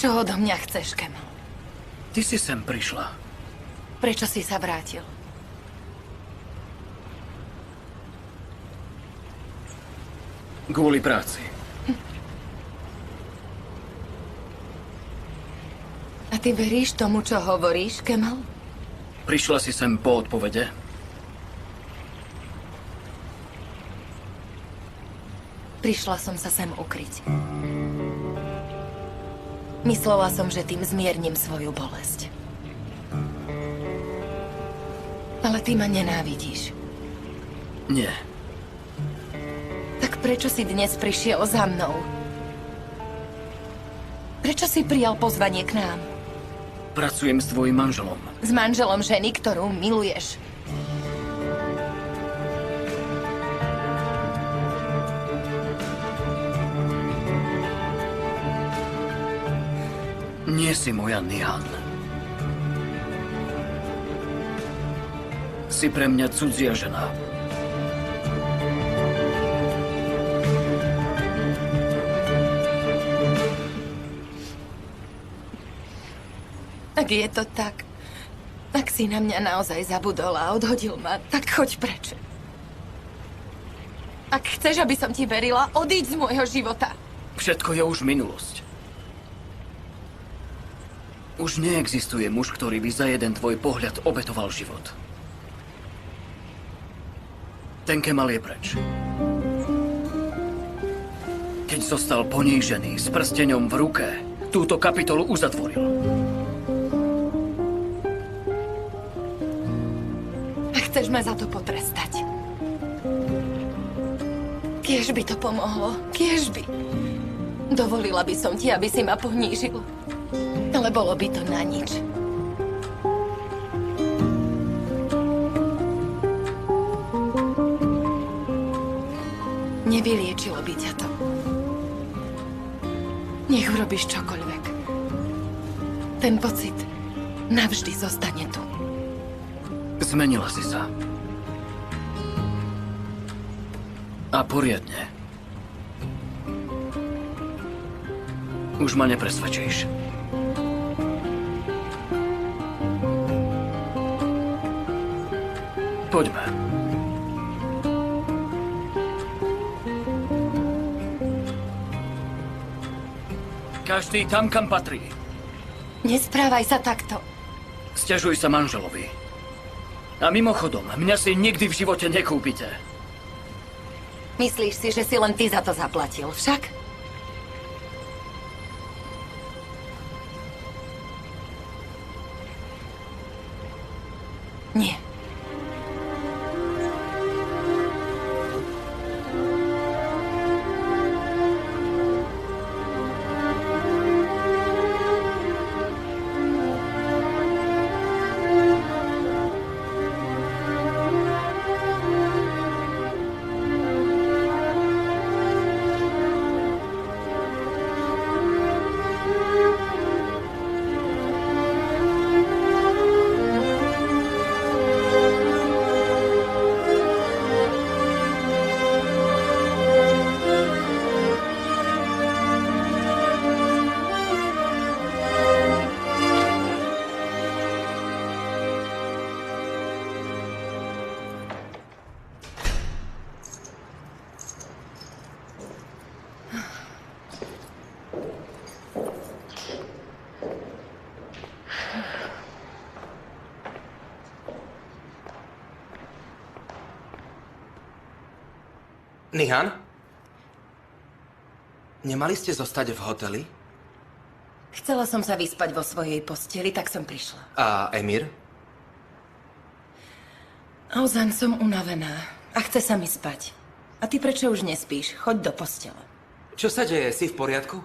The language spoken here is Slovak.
Čo odo mňa chceš, Kemal? Ty si sem prišla. Prečo si sa vrátil? Kvôli práci. A ty veríš tomu, čo hovoríš, Kemal? Prišla si sem po odpovede? Prišla som sa sem ukryť. Myslela som, že tým zmiernim svoju bolesť. Ale ty ma nenávidíš. Nie. Tak prečo si dnes prišiel za mnou? Prečo si prijal pozvanie k nám? Pracujem s tvojim manželom. S manželom ženy, ktorú miluješ. Nie si moja Nihan. Si pre mňa cudzia žena. Ak je to tak, ak si na mňa naozaj zabudol a odhodil ma, tak choď preč. Ak chceš, aby som ti verila, odíď z môjho života. Všetko je už minulosť. Už neexistuje muž, ktorý by za jeden tvoj pohľad obetoval život. Ten Kemal je preč. Keď zostal ponížený s prsteňom v ruke, túto kapitolu uzatvoril. A chceš ma za to potrestať. Kiež by to pomohlo, kiež by. Dovolila by som ti, aby si ma ponížil. Ale bolo by to na nič. Nevyliečilo by ťa to. Nech urobíš čokoľvek. Ten pocit navždy zostane tu. Zmenila si sa. A poriadne. Už ma nepresvedčíš. Poďme. Každý tam, kam patrí. Nesprávaj sa takto. Sťažuj sa manželovi. A mimochodom, mňa si nikdy v živote nekúpite. Myslíš si, že si len ty za to zaplatil, však? Nie. Nihan? Nemali ste zostať v hoteli? Chcela som sa vyspať vo svojej posteli, tak som prišla. A Emir? Ozan, som unavená a chce sa mi spať. A ty prečo už nespíš? Choď do postele. Čo sa deje? Si v poriadku?